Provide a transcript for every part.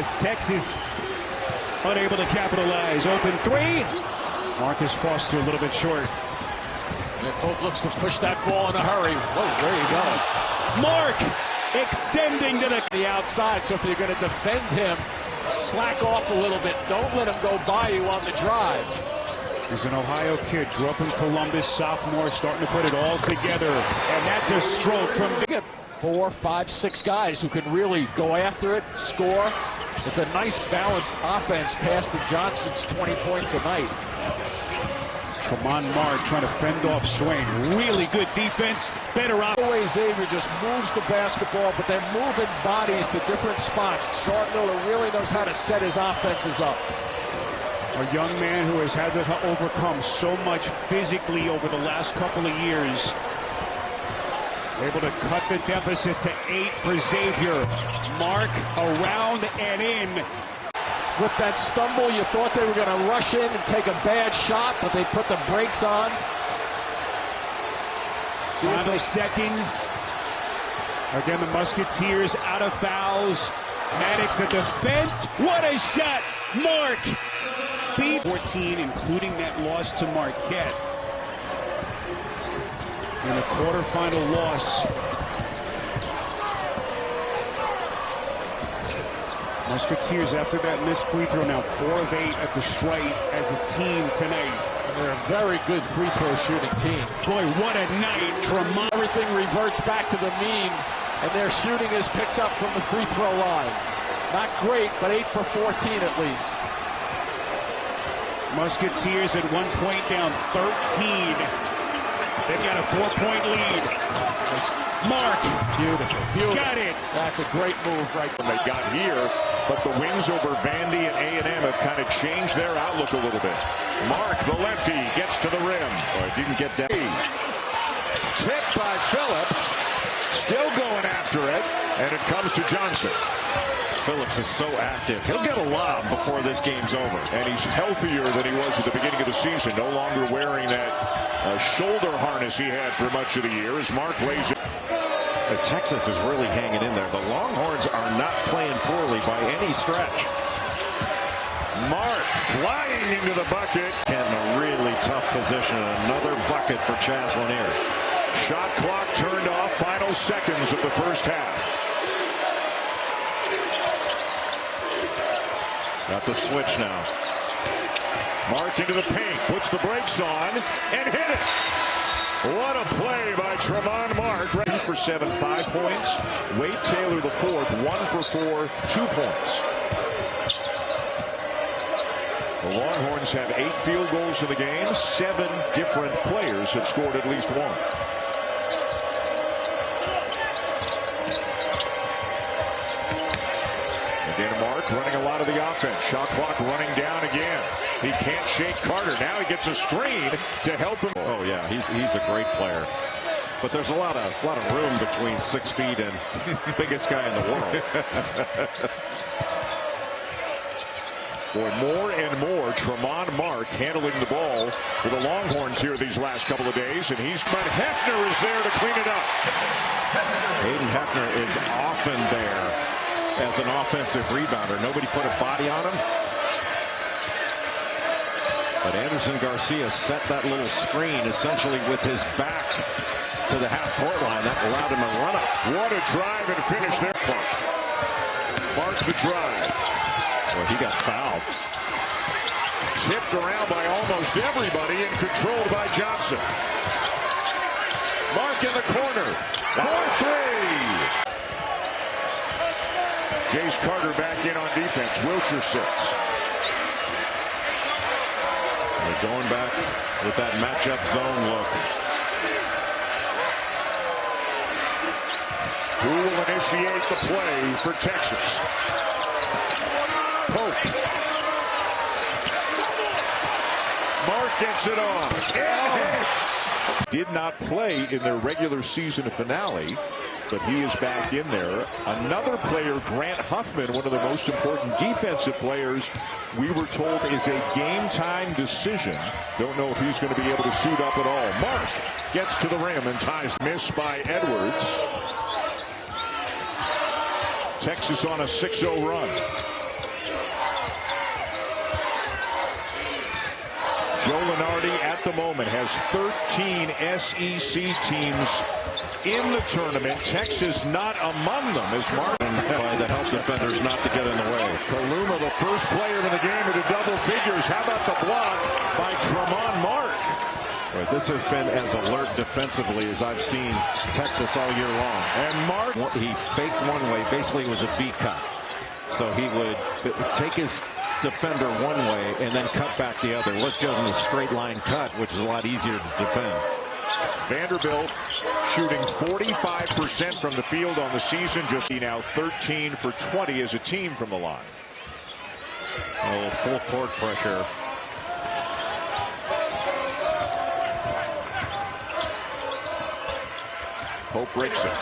as Texas unable to capitalize. Open three. Marcus Foster a little bit short. And Pope looks to push that ball in a hurry. Whoa, there you go. Mark extending to the outside. So if you're going to defend him, slack off a little bit. Don't let him go by you on the drive. He's an Ohio kid, grew up in Columbus, sophomore, starting to put it all together. And that's a stroke from 4, 5, 6 guys who can really go after it, score. It's a nice balanced offense past the Johnsons' 20 points a night. Tramon Mark trying to fend off Swain. Really good defense. Better out. Always Xavier just moves the basketball, but they're moving bodies to different spots. Sean Miller really knows how to set his offenses up. A young man who has had to overcome so much physically over the last couple of years. Able to cut the deficit to 8 for Xavier. Mark around and in. With that stumble, you thought they were going to rush in and take a bad shot, but they put the brakes on. Final seconds. Again, the Musketeers out of fouls. Maddox at defense. What a shot! Mark! 14, including that loss to Marquette. In a quarterfinal loss. Musketeers, after that missed free throw, now 4 of 8 at the stripe as a team tonight. And they're a very good free throw shooting team. Boy, what a night. Tramon. Everything reverts back to the mean, and their shooting is picked up from the free throw line. Not great, but 8 for 14 at least. Musketeers at one point down 13. They've got a 4-point lead. Mark. Beautiful. Got it. That's a great move right when they got here, but the wins over Vandy and A&M have kind of changed their outlook a little bit. Mark, the lefty, gets to the rim. Didn't get down. Tipped by Phillips. Still going after it, and it comes to Johnson. Phillips is so active. He'll get a lob before this game's over. And he's healthier than he was at the beginning of the season. No longer wearing that shoulder harness he had for much of the year as Mark lays it. Texas is really hanging in there. The Longhorns are not playing poorly by any stretch. Mark flying into the bucket. In a really tough position. Another bucket for Chaz Lanier. Shot clock turned off. Final seconds of the first half. Got the switch now. Mark into the paint, puts the brakes on, and hit it. What a play by Tramon Mark. 2 for 7, 5 points. Wade Taylor the 4th, 1 for 4, 2 points. The Longhorns have 8 field goals in the game. 7 different players have scored at least 1. Again, Mark running a lot of the offense. Shot clock running down again. He can't shake Carter. Now he gets a screen to help him. Oh yeah, he's a great player. But there's a lot of room between 6 feet and biggest guy in the world. Boy, more and more Tramon Mark handling the ball for the Longhorns here these last couple of days, and but Hefner is there to clean it up. Hayden Hefner is often there as an offensive rebounder. Nobody put a body on him. But Anderson Garcia set that little screen essentially with his back to the half-court line. That allowed him to run up. What a drive and finish there. Mark the drive. Well, he got fouled. Tipped around by almost everybody and controlled by Johnson. Mark in the corner. 4-3. Jace Carter back in on defense. Wiltshire sits. They're going back with that matchup zone look. Who will initiate the play for Texas? Pope. Mark gets it off. It hits. Did not play in their regular season finale, but he is back in there. Another player, Grant Huffman, one of the most important defensive players, we were told is a game-time decision. Don't know if he's going to be able to suit up at all. Mark gets to the rim and ties. Miss by Edwards. Texas on a 6-0 run. at the moment has 13 SEC teams in the tournament. Texas not among them, as Martin by the help defenders not to get in the way. Kaluma, the first player in the game into double figures. How about the block by Tramon Mark? Well, this has been as alert defensively as I've seen Texas all year long. And Mark, he faked one way. Basically, it was a V cut. So he would take his defender one way and then cut back the other. It was just a straight line cut, which is a lot easier to defend. Vanderbilt shooting 45% from the field on the season. Just now 13 for 20 as a team from the line. Oh, full court pressure. Pope breaks it.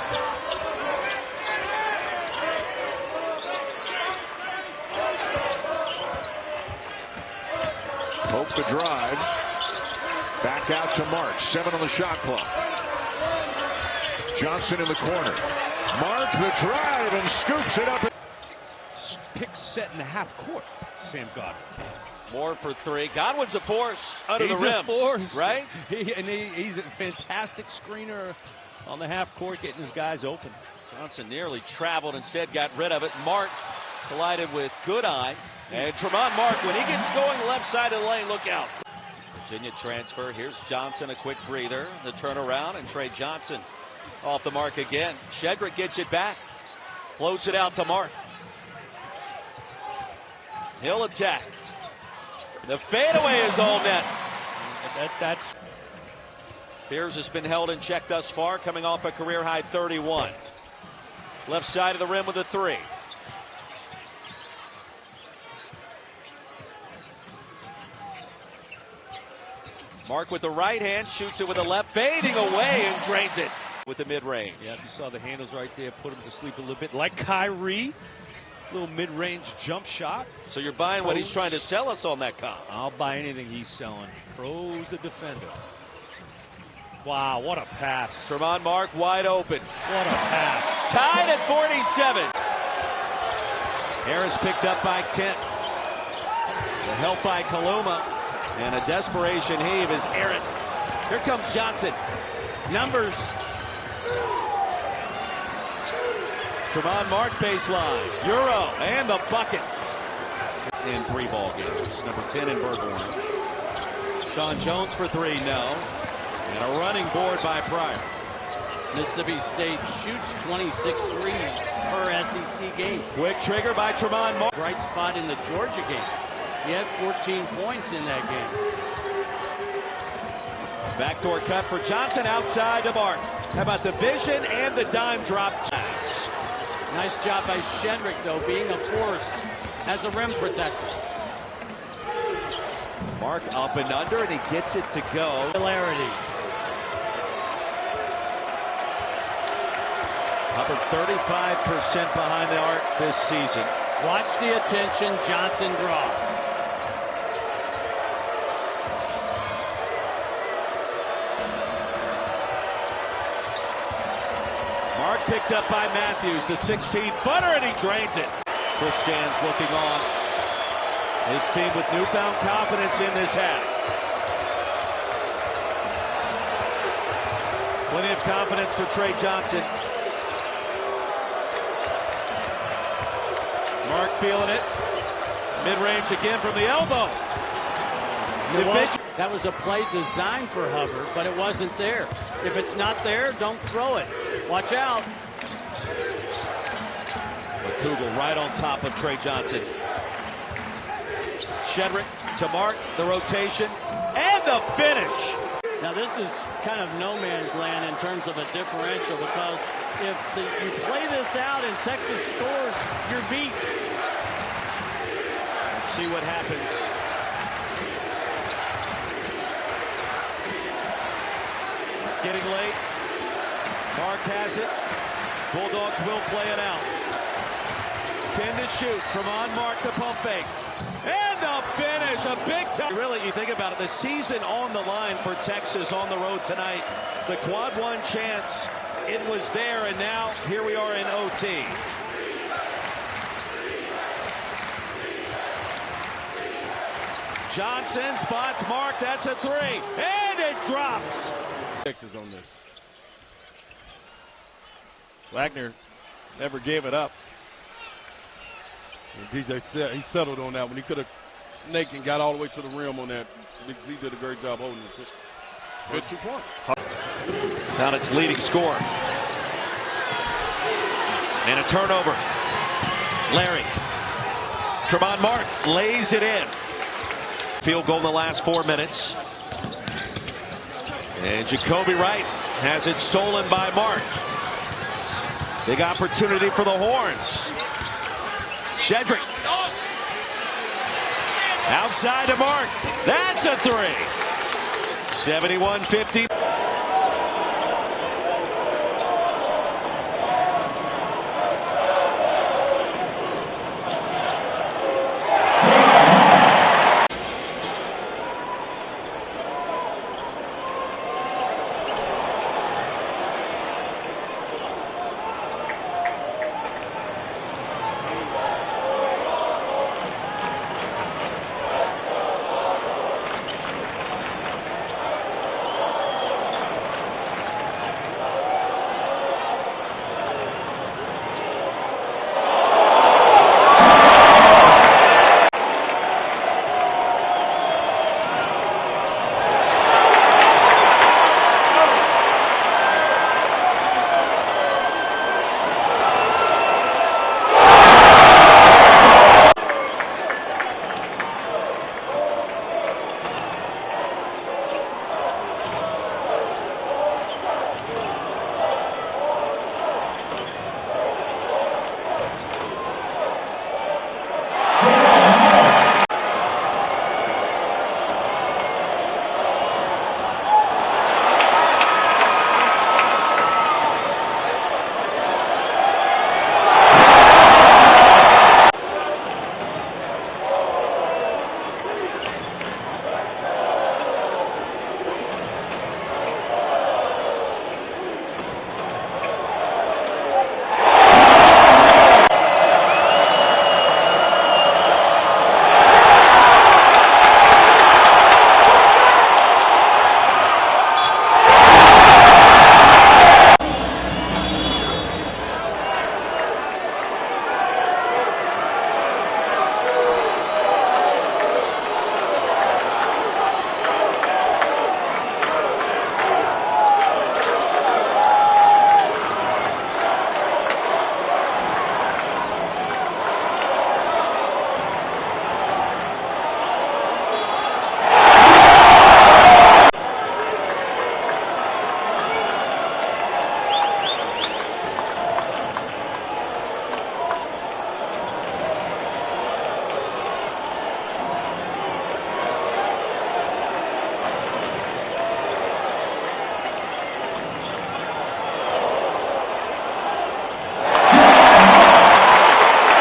Pope the drive. Back out to Mark. 7 on the shot clock. Johnson in the corner. Mark the drive and scoops it up. Pick set in the half court. Sam Godwin. More for three. Godwin's a force under the rim. He's a force, right? He's a fantastic screener on the half court, getting his guys open. Johnson nearly traveled, instead got rid of it. Mark collided with Goodeye. And Tramon Mark, when he gets going left side of the lane, look out. Virginia transfer. Here's Johnson, a quick breather. The turnaround, and Trey Johnson off the mark again. Shedrick gets it back. Floats it out to Mark. He'll attack. The fadeaway is all net. That's Fears has been held in check thus far, coming off a career-high 31. Left side of the rim with a three. Mark with the right hand, shoots it with the left, fading away and drains it with the mid-range. Yeah, you saw the handles right there, put him to sleep a little bit. Like Kyrie, little mid-range jump shot. So you're buying what he's trying to sell us on that comp. I'll buy anything he's selling. Froze the defender. Wow, what a pass. Tramon Mark wide open. What a pass. Tied at 47. Harris picked up by Kent. The help by Kaluma. And a desperation heave is errant. Here comes Johnson. Numbers. Tramon Mark baseline. Euro and the bucket. In 3 ball games. Number 10 in Burgoyne. Sean Jones for 3, no. And a running board by Pryor. Mississippi State shoots 26 threes per SEC game. Quick trigger by Tramon Mark. Bright spot in the Georgia game. He had 14 points in that game. Backdoor cut for Johnson outside to Mark. How about the vision and the dime drop pass? Nice job by Shedrick, though, being a force as a rim protector. Mark up and under, and he gets it to go. Hilarity. Hubbard 35% behind the arc this season. Watch the attention Johnson draws. Mark picked up by Matthews, the 16-footer, and he drains it. Chris Jans looking on. His team with newfound confidence in this half. Plenty of confidence for Trey Johnson. Mark feeling it. Mid-range again from the elbow. That was a play designed for Hubbard, but it wasn't there. If it's not there, don't throw it. Watch out. Kugel right on top of Trey Johnson. Shedrick to Mark, the rotation, and the finish. Now this is kind of no man's land in terms of a differential, because if you play this out and Texas scores, you're beat. Let's see what happens. It's getting late. Mark has it. Bulldogs will play it out. 10 to shoot. Tramon Mark the pump fake. And the finish, a big time. Really, you think about it, the season on the line for Texas on the road tonight. The quad one chance, it was there, and now here we are in OT. Johnson spots Mark. That's a three. And it drops. Texas on this. Wagner never gave it up. And DJ said he settled on that one. He could have snaked and got all the way to the rim on that. Big Z did a great job holding it. First 2 points. Now its leading scorer. And a turnover. Larry. Tramon Mark lays it in. Field goal in the last 4 minutes. And Jacoby Wright has it stolen by Mark. Big opportunity for the Horns. Shedrick. Outside to Mark. That's a three. 71-50.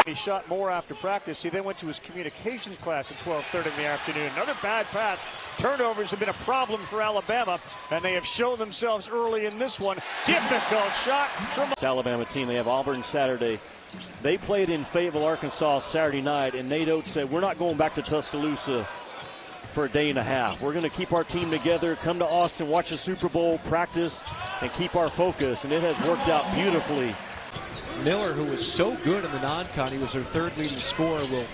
He shot more after practice. He then went to his communications class at 12:30 in the afternoon. Another bad pass. Turnovers have been a problem for Alabama, and they have shown themselves early in this one. Difficult shot. This Alabama team, they have Auburn Saturday. They played in Fayetteville, Arkansas Saturday night, and Nate Oates said, we're not going back to Tuscaloosa for a day and a half. We're going to keep our team together, come to Austin, watch the Super Bowl, practice, and keep our focus, and it has worked out beautifully. Miller, who was so good in the non-con, he was their third leading scorer, will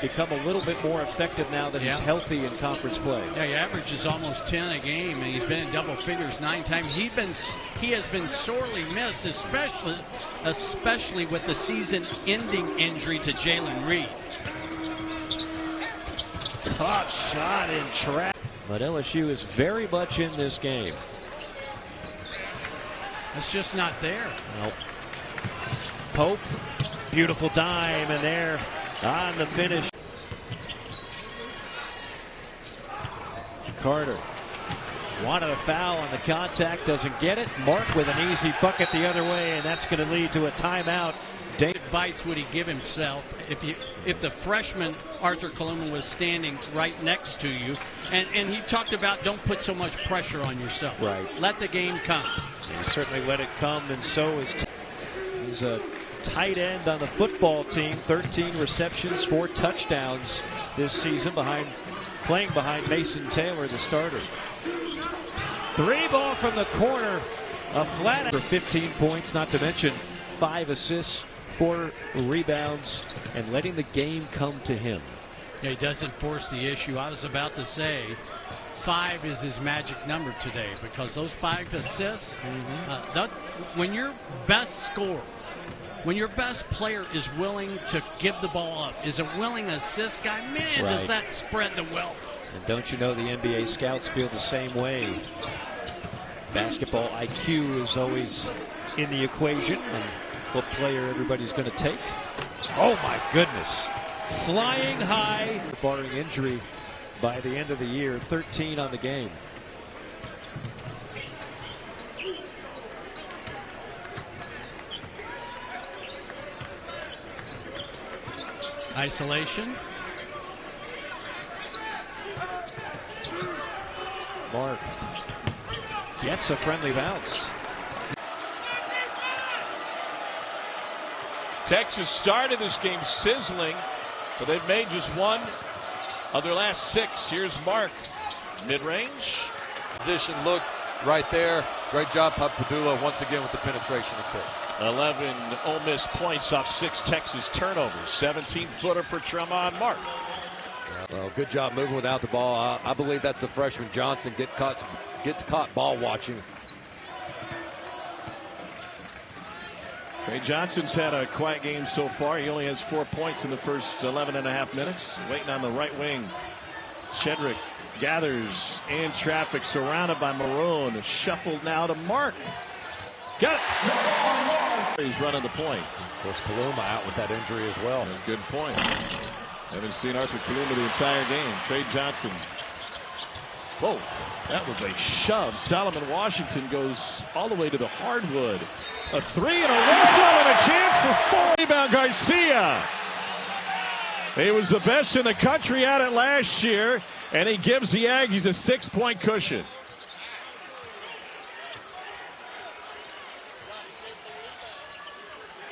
become a little bit more effective now that he's healthy in conference play. Yeah, he averages almost 10 a game, and he's been in double figures 9 times. He has been sorely missed, especially with the season-ending injury to Jalen Reed. Tough shot in trap. But LSU is very much in this game. It's just not there. Nope. Pope, beautiful dime, and there on the finish. Carter wanted a foul on the contact, doesn't get it. Mark with an easy bucket the other way, and that's going to lead to a timeout. What advice would he give himself if the freshman Arthur Coleman was standing right next to you? And he talked about don't put so much pressure on yourself. Right. Let the game come. He certainly let it come, and so is. He's a tight end on the football team. 13 receptions, 4 touchdowns this season behind playing behind Mason Taylor, the starter. 3 ball from the corner. A flat for 15 points, not to mention 5 assists, 4 rebounds, and letting the game come to him. Yeah, he doesn't force the issue. I was about to say 5 is his magic number today, because those 5 assists, when your best scorer, when your best player is willing to give the ball up, is a willing assist guy, man, does that spread the wealth. And don't you know the NBA scouts feel the same way? Basketball IQ is always in the equation, and what player everybody's going to take. Oh my goodness. Flying high, barring injury by the end of the year, 13 on the game. Isolation. Mark gets a friendly bounce. Texas started this game sizzling, but they've made just 1 of their last 6. Here's Mark. Mid-range. Position look right there. Great job, Papadula, once again with the penetration and kick. 11 Ole Miss points off 6 Texas turnovers. 17-footer for Tramon Mark. Well, good job moving without the ball. I believe that's the freshman Johnson gets caught ball watching. Trey Johnson's had a quiet game so far. He only has 4 points in the first 11.5 minutes. Waiting on the right wing. Shedrick gathers in traffic, surrounded by Maroon. Shuffled now to Mark. Got it. He's running the point. Of course, Kaluma out with that injury as well. Good point. Haven't seen Arthur Kaluma the entire game. Trey Johnson. Whoa, that was a shove. Solomon Washington goes all the way to the hardwood. A 3 and a whistle and a chance for 4. Rebound Garcia. He was the best in the country at it last year, and he gives the Aggies a 6-point cushion.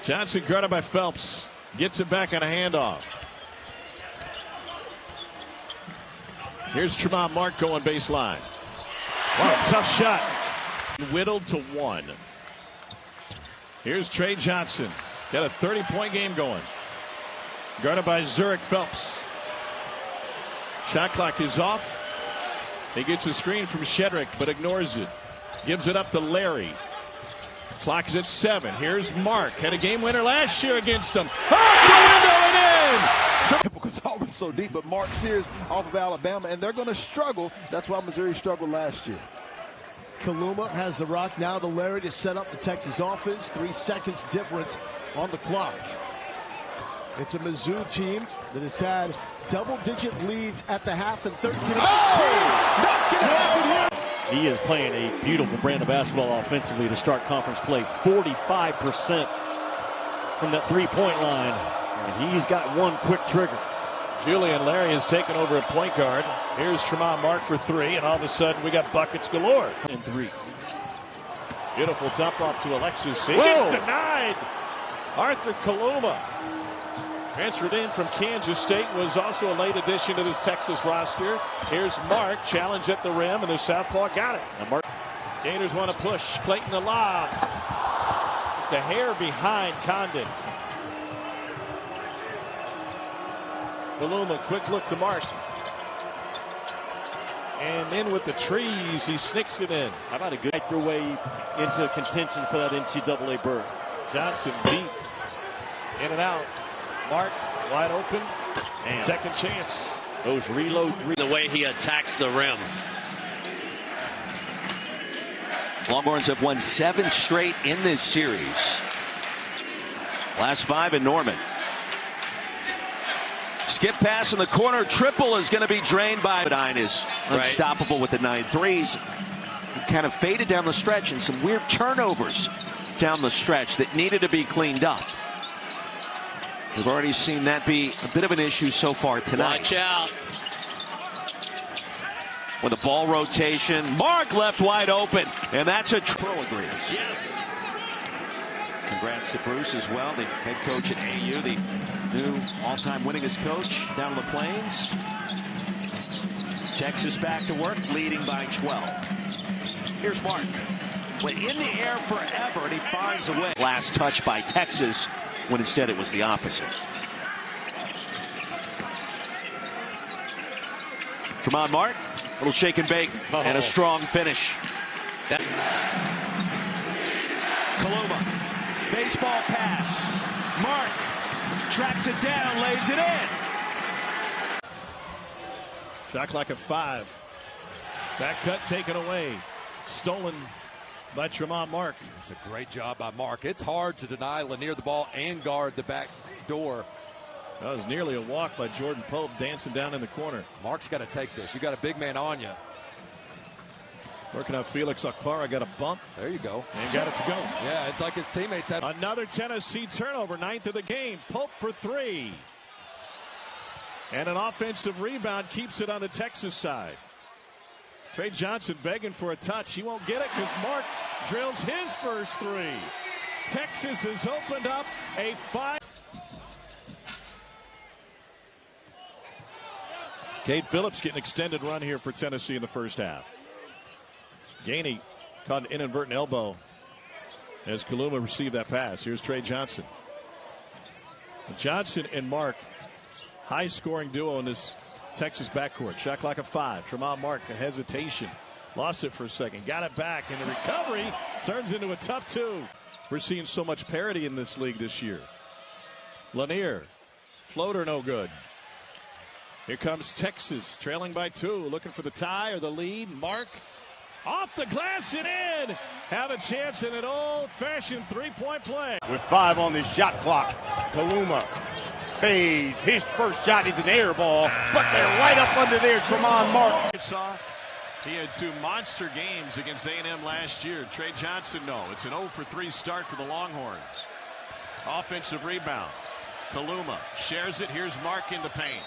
Johnson guarded by Phelps. Gets it back on a handoff. Here's Tramon Mark going baseline. Wow, tough shot. Whittled to 1. Here's Trey Johnson. Got a 30-point game going. Guarded by Zurich Phelps. Shot clock is off. He gets a screen from Shedrick, but ignores it. Gives it up to Larry. Clock is at 7. Here's Mark. Had a game winner last year against them. Oh, the window and in! Because Auburn's so deep, but Mark Sears off of Alabama, and they're going to struggle. That's why Missouri struggled last year. Kaluma has the rock now to Larry to set up the Texas offense. 3 seconds difference on the clock. It's a Mizzou team that has had double-digit leads at the half and 13-18. Not going to happen here. He is playing a beautiful brand of basketball offensively to start conference play. 45% from that 3-point line. And he's got 1 quick trigger. Julian Larry has taken over at point guard. Here's Tramon Mark for 3, and all of a sudden we got buckets galore. And 3s. Beautiful dump off to Alexis. He gets denied. Arthur Kaluma, transferred in from Kansas State, was also a late addition to this Texas roster. Here's Mark, challenge at the rim, and the southpaw got it. And Mark. Gators want to push. Clayton the lob. Just a hair behind Condon. Kaluma, quick look to Mark. And in with the trees, he snicks it in. How about a good right way into contention for that NCAA berth? Johnson deep. In and out. Mark wide open. Damn. Second chance. Those reload 3. The way he attacks the rim. Longhorns have won 7 straight in this series. Last 5 in Norman. Skip pass in the corner. Triple is going to be drained by Bedine is unstoppable with the 9 threes. He kind of faded down the stretch, and some weird turnovers down the stretch that needed to be cleaned up. We've already seen that be a bit of an issue so far tonight. Watch out. With a ball rotation, Mark left wide open, and that's a Pro agrees. Yes. Congrats to Bruce as well, the head coach at AU, the new all-time winningest coach down in the Plains. Texas back to work, leading by 12. Here's Mark. Went in the air forever, and he finds a way. Last touch by Texas, when instead it was the opposite. Tramon Mark, little shake and bake, and a strong finish. Kaluma, baseball pass. Mark tracks it down, lays it in. Shot clock at 5. Back cut taken away. Stolen by Tramon Mark. It's a great job by Mark. It's hard to deny Lanier the ball and guard the back door. That was nearly a walk by Jordan Pope, dancing down in the corner. Mark's got to take this. You got a big man on you. Working out Felix Okpara, got a bump. There you go. And got it to go. Yeah, it's like his teammates had. Another Tennessee turnover, 9th of the game. Pope for 3. And an offensive rebound keeps it on the Texas side. Trey Johnson begging for a touch. He won't get it because Mark drills his first 3. Texas has opened up a 5. Cade Phillips getting an extended run here for Tennessee in the first half. Gainey caught an inadvertent elbow as Kaluma received that pass. Here's Trey Johnson. Johnson and Mark, high scoring duo in this Texas backcourt. Shot clock at 5. Tramon Mark, a hesitation. Lost it for a second. Got it back. And the recovery turns into a tough 2. We're seeing so much parity in this league this year. Lanier. Floater no good. Here comes Texas, trailing by 2. Looking for the tie or the lead. Mark off the glass and in. Have a chance in an old-fashioned 3-point play. With 5 on the shot clock, Kaluma fades. His first shot is an air ball, but they're right up under there. Tramon Mark. He had 2 monster games against A&M last year. Trey Johnson, no. It's an 0 for 3 start for the Longhorns. Offensive rebound. Kaluma shares it. Here's Mark in the paint.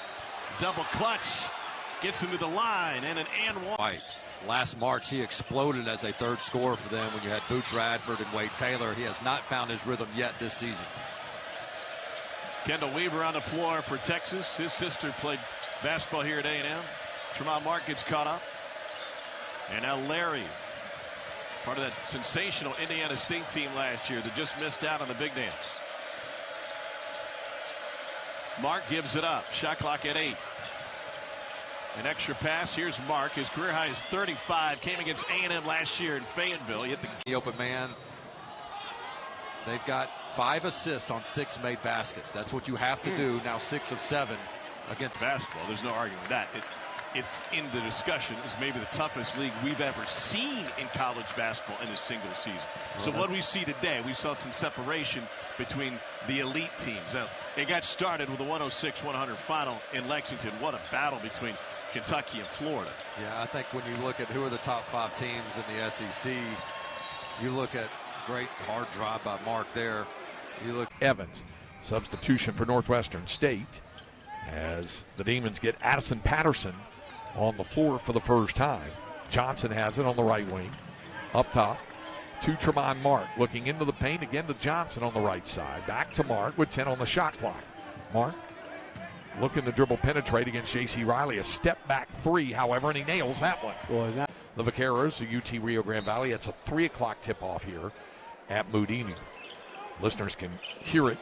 Double clutch. Gets him to the line and an and one. Right. Last March, he exploded as a 3rd scorer for them when you had Boots Radford and Wade Taylor. He has not found his rhythm yet this season. Kendall Weaver on the floor for Texas. His sister played basketball here at A&M. Tramon Mark gets caught up. And now Larry, part of that sensational Indiana State team last year that just missed out on the big dance. Mark gives it up. Shot clock at 8. An extra pass. Here's Mark. His career high is 35. Came against A&M last year in Fayetteville. He hit the open man. They've got 5 assists on 6 made baskets. That's what you have to do. Now 6 of 7 against basketball. There's no arguing with that. It's in the discussion. It's maybe the toughest league we've ever seen in college basketball in a single season. So what we see today, we saw some separation between the elite teams. Now, they got started with a 106-100 final in Lexington. What a battle between Kentucky and Florida. Yeah, I think when you look at who are the top 5 teams in the SEC, you look at great hard drive by Mark there. You look Evans, substitution for Northwestern State, as the Demons get Addison Patterson on the floor for the first time. Johnson has it on the right wing. Up top to Tramon Mark. Looking into the paint again to Johnson on the right side. Back to Mark with 10 on the shot clock. Mark looking to dribble penetrate against J.C. Riley. A step back 3, however, and he nails that one. Boy, the Vaqueros, the UT Rio Grande Valley. It's a 3 o'clock tip off here at Moody. Listeners can hear it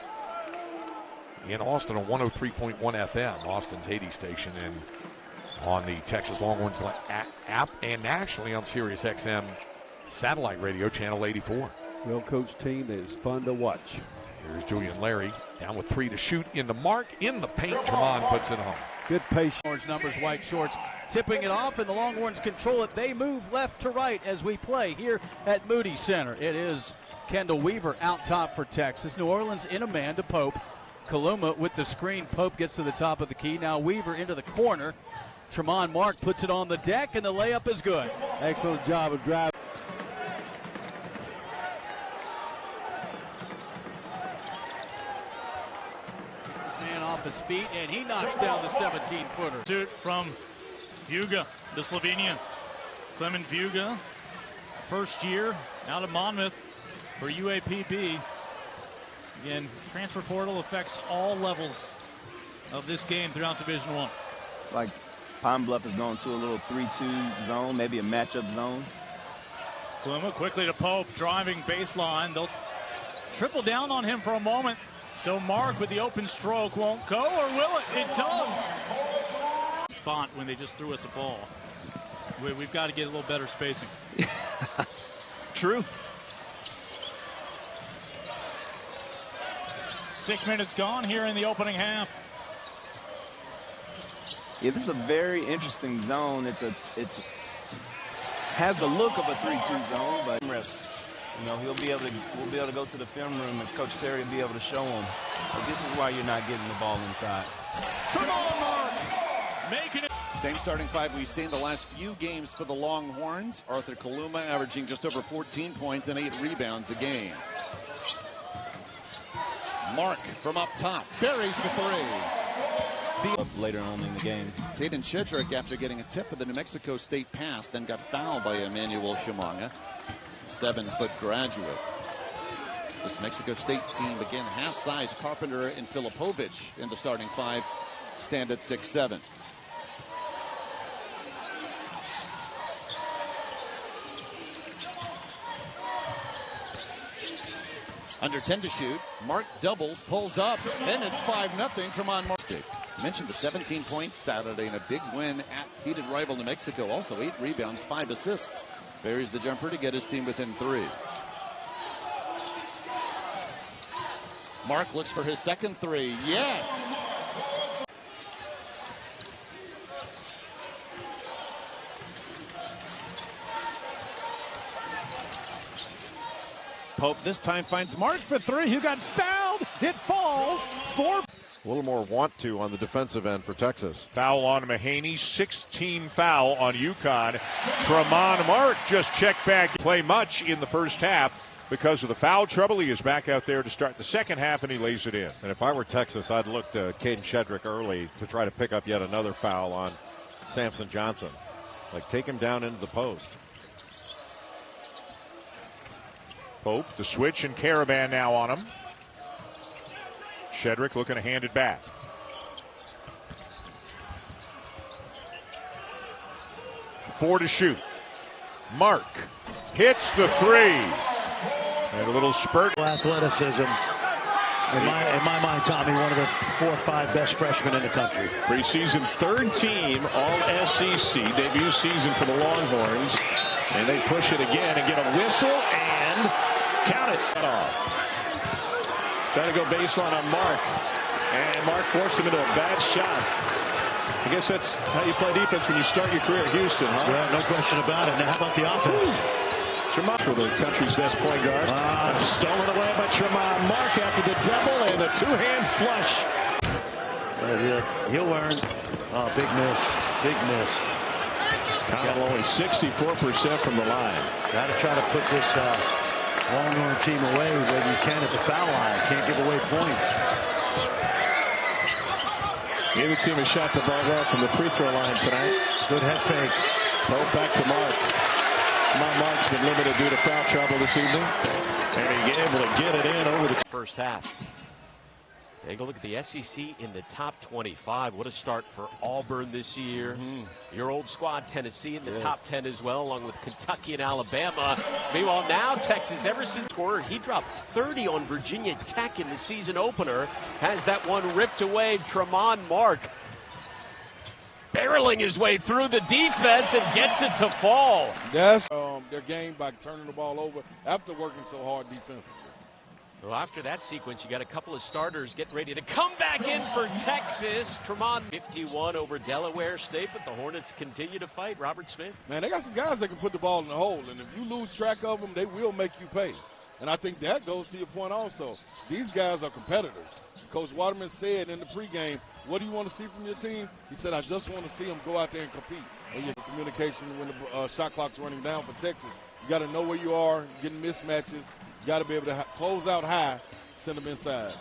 in Austin on 103.1 FM, Austin's Haiti station, and on the Texas Longhorns app, and nationally on Sirius XM satellite radio, channel 84. Well-coached team that is fun to watch. Here's Julian Larry down with 3 to shoot in the Mark in the paint. Tramon puts it home. Good patience. Orange numbers, white shorts, tipping it off, and the Longhorns control it. They move left to right as we play here at Moody Center. It is Kendall Weaver out top for Texas. New Orleans in a man to Pope. Kaluma with the screen. Pope gets to the top of the key. Now Weaver into the corner. Tramon Mark puts it on the deck, and the layup is good. Excellent job of driving. Man off his feet, and he knocks down the 17-footer. Shoot from Vuga, the Slovenian. Clement Vuga, first year out of Monmouth for UAPB. Again, transfer portal affects all levels of this game throughout Division I. Like Pine Bluff is going to a little 3-2 zone, maybe a matchup zone. Kaluma quickly to Pope, driving baseline. They'll triple down on him for a moment. So Mark with the open stroke won't go, or will it? It does. Spot when they just threw us a ball. We've got to get a little better spacing. True. 6 minutes gone here in the opening half. Yeah, this is a very interesting zone. It's has the look of a 3-2 zone, but we'll be able to go to the film room and Coach Terry will be able to show them. But this is why you're not getting the ball inside. Tramon Mark making it. Same starting five we've seen the last few games for the Longhorns. Arthur Kaluma averaging just over 14 points and 8 rebounds a game. Mark from up top buries the three. Later on in the game. Caden Shedrick, after getting a tip of the New Mexico State pass, then got fouled by Emmanuel Shimanga, 7-foot graduate. This Mexico State team, again, half-size Carpenter and Filipovich in the starting five, stand at 6'7". Under 10 to shoot. Mark double, pulls up, and it's 5-0. Tramon Mark. Mentioned the 17 points Saturday in a big win at heated rival New Mexico. Also 8 rebounds, 5 assists. Buries the jumper to get his team within 3. Mark looks for his second 3. Yes! Pope this time finds Mark for 3, who got fouled. It falls. 4. A little more want to on the defensive end for Texas. Foul on Mahaney, 16 foul on UConn. Tramon Mark just checked back. Play much in the first half because of the foul trouble. He is back out there to start the second half, and he lays it in. And if I were Texas, I'd look to Caden Shedrick early to try to pick up yet another foul on Samson Johnson. Like, take him down into the post. Pope, the switch, and Caravan now on him. Shedrick looking to hand it back. Four to shoot. Mark hits the 3. And a little spurt. Athleticism. In my mind, Tommy, one of the 4 or 5 best freshmen in the country. Preseason third team All-SEC. Debut season for the Longhorns. And they push it again and get a whistle and count it. Cut off. Trying to go baseline on Mark. And Mark forced him into a bad shot. I guess that's how you play defense when you start your career at Houston, huh? Yeah, no question about it. Now, how about the offense? Tramon for the country's best point guard. Stolen away by Tramon Mark after the double and the two-hand flush. He'll learn. Oh, big miss. Big miss. Connell only 64% from the line. Got to try to put this Longhorn team away when you can at the foul line. Can't give away points. Neither team has shot the ball well from the free throw line tonight. Good head fake. Pope back to Mark. Mark's been limited due to foul trouble this evening. And he's able to get it in over the first half. Take a look at the SEC in the top 25. What a start for Auburn this year. Your old squad, Tennessee, in the top 10 as well, along with Kentucky and Alabama. Meanwhile, now Texas, ever since scorer, he dropped 30 on Virginia Tech in the season opener. Has that one ripped away. Tramon Mark barreling his way through the defense and gets it to fall. That's their game by turning the ball over after working so hard defensively. Well, after that sequence, you got a couple of starters getting ready to come back in for Texas. Tramon 51 over Delaware State, but the Hornets continue to fight. Robert Smith. Man, they got some guys that can put the ball in the hole, and if you lose track of them, they will make you pay. And I think that goes to your point also. These guys are competitors. Coach Waterman said in the pregame, what do you want to see from your team? He said, I just want to see them go out there and compete. And your communication when the shot clock's running down for Texas. You got to know where you are, getting mismatches. You got to be able to close out high, send them inside.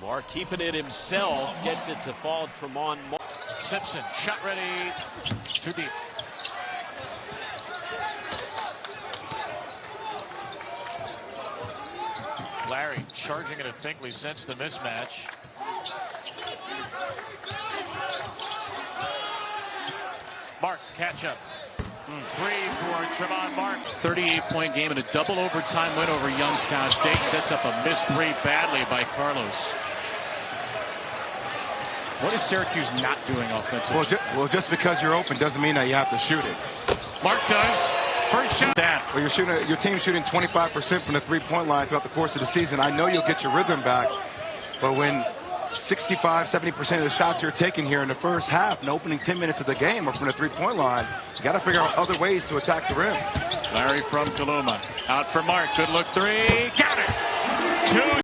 Mark keeping it himself, gets it to fall. Tramon Mark. Simpson, shot ready, too deep. Larry charging it at Finkley since the mismatch. catch-up. Three for Tramon Mark. 38-point game and a double overtime win over Youngstown State. Sets up a missed three badly by Carlos. What is Syracuse not doing offensively? Well, just because you're open doesn't mean that you have to shoot it. Mark does. First shot. Well, your team's shooting 25% from the three-point line throughout the course of the season. I know you'll get your rhythm back, but when 65-70% of the shots you're taking here in the first half, in the opening 10 minutes of the game, are from the three-point line, you got to figure out other ways to attack the rim. Larry from Kaluma. Out for Mark. Good look three. Got it. Two.